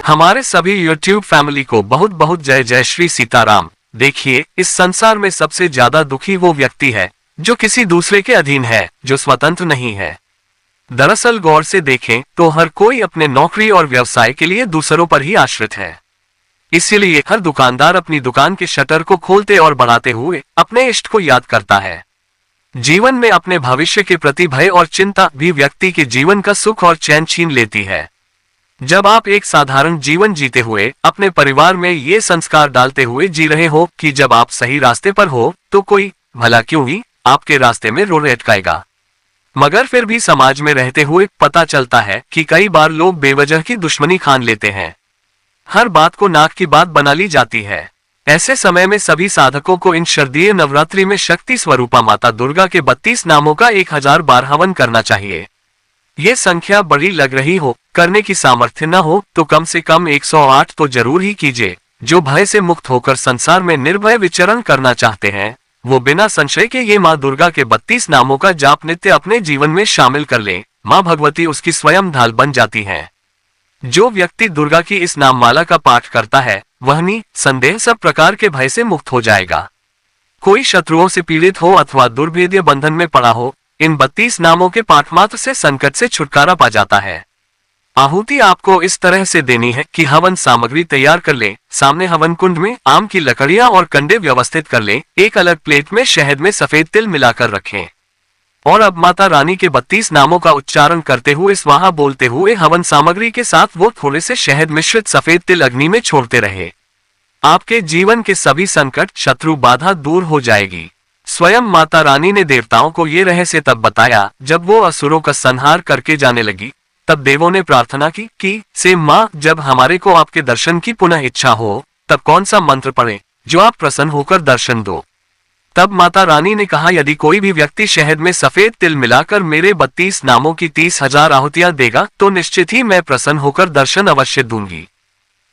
हमारे सभी YouTube family को बहुत बहुत जय जय श्री सीताराम। देखिए, इस संसार में सबसे ज्यादा दुखी वो व्यक्ति है जो किसी दूसरे के अधीन है, जो स्वतंत्र नहीं है। दरअसल गौर से देखें तो हर कोई अपने नौकरी और व्यवसाय के लिए दूसरों पर ही आश्रित है। इसीलिए हर दुकानदार अपनी दुकान के शटर को खोलते और बढ़ाते हुए अपने इष्ट को याद करता है। जीवन में अपने भविष्य के प्रति भय और चिंता भी व्यक्ति के जीवन का सुख और चैन छीन लेती है। जब आप एक साधारण जीवन जीते हुए अपने परिवार में ये संस्कार डालते हुए जी रहे हो कि जब आप सही रास्ते पर हो तो कोई भला क्यों ही आपके रास्ते में रोड अटकाएगा, मगर फिर भी समाज में रहते हुए पता चलता है कि कई बार लोग बेवजह की दुश्मनी ठान लेते हैं। हर बात को नाक की बात बना ली जाती है। ऐसे समय में सभी साधकों को इन शारदीय नवरात्रि में शक्ति स्वरूपा माता दुर्गा के 32 नामों का 1000 बार हवन करना चाहिए। ये संख्या बड़ी लग रही हो, करने की सामर्थ्य न हो तो कम से कम 108 तो जरूर ही कीजिए। जो भय से मुक्त होकर संसार में निर्भय विचरण करना चाहते हैं वो बिना संशय के ये माँ दुर्गा के 32 नामों का जाप नित्य अपने जीवन में शामिल कर ले। माँ भगवती उसकी स्वयं ढाल बन जाती है। जो व्यक्ति दुर्गा की इस नाममाला का पाठ करता है वह निसंदेह सब प्रकार के भय से मुक्त हो जाएगा। कोई शत्रुओं से पीड़ित हो अथवा दुर्भेद्य बंधन में पड़ा हो, इन 32 नामों के पाठ मात्र से संकट से छुटकारा पा जाता है। आहुति आपको इस तरह से देनी है कि हवन सामग्री तैयार कर लें। सामने हवन कुंड में आम की लकड़ियां और कंडे व्यवस्थित कर लें। एक अलग प्लेट में शहद में सफेद तिल मिलाकर रखें और अब माता रानी के 32 नामों का उच्चारण करते हुए स्वाहा बोलते हुए हवन सामग्री के साथ वो थोड़े से शहद मिश्रित सफेद तिल अग्नि में छोड़ते रहे। आपके जीवन के सभी संकट शत्रु बाधा दूर हो जाएगी। स्वयं माता रानी ने देवताओं को ये रहस्य तब बताया जब वो असुरों का संहार करके जाने लगी। तब देवों ने प्रार्थना की कि माँ, जब हमारे को आपके दर्शन की पुनः इच्छा हो तब कौन सा मंत्र पढ़े जो आप प्रसन्न होकर दर्शन दो। तब माता रानी ने कहा, यदि कोई भी व्यक्ति शहद में सफेद तिल मिलाकर मेरे 32 नामों की 30,000 आहुतियां देगा तो निश्चित ही मैं प्रसन्न होकर दर्शन अवश्य दूंगी।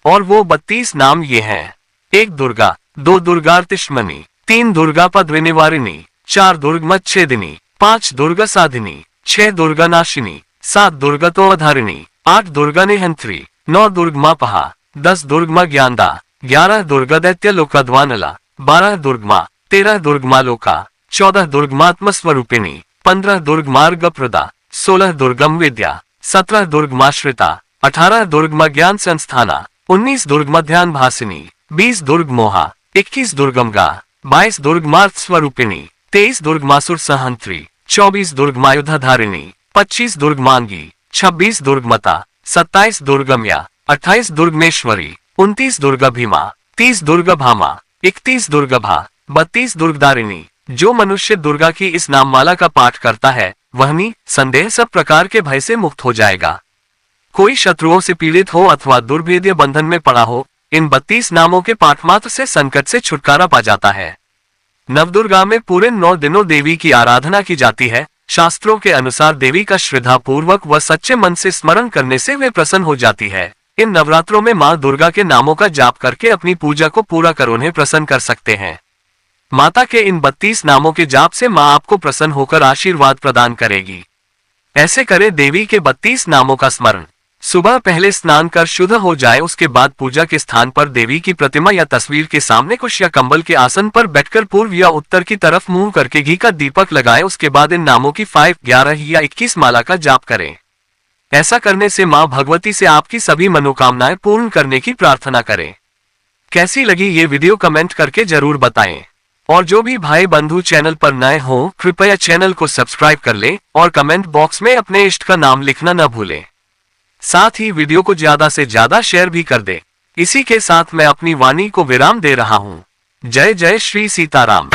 और वो 32 नाम ये हैं: 1 दुर्गा, 2 दुर्गार्तिष्मणि, 3 दुर्गा पद्विनिवारिणी, 4 दुर्गमच्छेदिनी, 5 दुर्गा साधिनी, 6 दुर्गा नाशिनी, 7 दुर्गतोवधारिणी, 8 दुर्गा निहंत्री, 9 दुर्गमापहा, 10 दुर्गमा ज्ञानदा, 11 दुर्गा दैत्य लोकाध्वानला, 12 दुर्गमा, 13 दुर्गमालोका, 14 दुर्गमात्म स्वरूपिणी, 15 दुर्गमार्गप्रदा, 16 दुर्गम विद्या, 17 दुर्गमाश्रिता, 18 दुर्गमा ज्ञान संस्थाना, 19 दुर्गमध्यान भासिनी, 20 दुर्गमोहा, 21 दुर्गमगा, 22 दुर्गमार्थ स्वरूपिणी, 23 दुर्गमासुर सहंत्री, 24 दुर्गमायुधाधारिणी, 25 दुर्गमांगी, 26 दुर्गमता, 27 दुर्गम्या, 28 दुर्गमेश्वरी, 29 दुर्गा भीमा, 30 दुर्गा भामा, 31 दुर्गा भा, 32 दुर्गदारिणी। जो मनुष्य दुर्गा की इस नाममाला का पाठ करता है वह निसंदेह सब प्रकार के भय से मुक्त हो जाएगा। कोई शत्रुओं से पीड़ित हो अथवा दुर्भेद्य बंधन में पड़ा हो, इन 32 नामों के पाठ मात्र से संकट से छुटकारा पा जाता है। नवदुर्गा में पूरे 9 दिनों देवी की आराधना की जाती है। शास्त्रों के अनुसार देवी का श्रद्धा पूर्वक व सच्चे मन से स्मरण करने से वे प्रसन्न हो जाती है। इन नवरात्रों में माँ दुर्गा के नामों का जाप करके अपनी पूजा को पूरा कर उन्हें प्रसन्न कर सकते हैं। माता के इन 32 नामों के जाप से माँ आपको प्रसन्न होकर आशीर्वाद प्रदान करेगी। ऐसे करें देवी के 32 नामों का स्मरण। सुबह पहले स्नान कर शुद्ध हो जाए, उसके बाद पूजा के स्थान पर देवी की प्रतिमा या तस्वीर के सामने कुश या कंबल के आसन पर बैठकर पूर्व या उत्तर की तरफ मुंह करके घी का दीपक लगाएं। उसके बाद इन नामों की 5, 11 या 21 माला का जाप करें। ऐसा करने से माँ भगवती से आपकी सभी मनोकामनाएं पूर्ण करने की प्रार्थना करें। कैसी लगी ये वीडियो कमेंट करके जरूर बताएं। और जो भी भाई बंधु चैनल पर नए हो कृपया चैनल को सब्सक्राइब कर लें और कमेंट बॉक्स में अपने इष्ट का नाम लिखना न भूलें। साथ ही वीडियो को ज्यादा से ज्यादा शेयर भी कर दें। इसी के साथ मैं अपनी वाणी को विराम दे रहा हूँ। जय जय श्री सीताराम।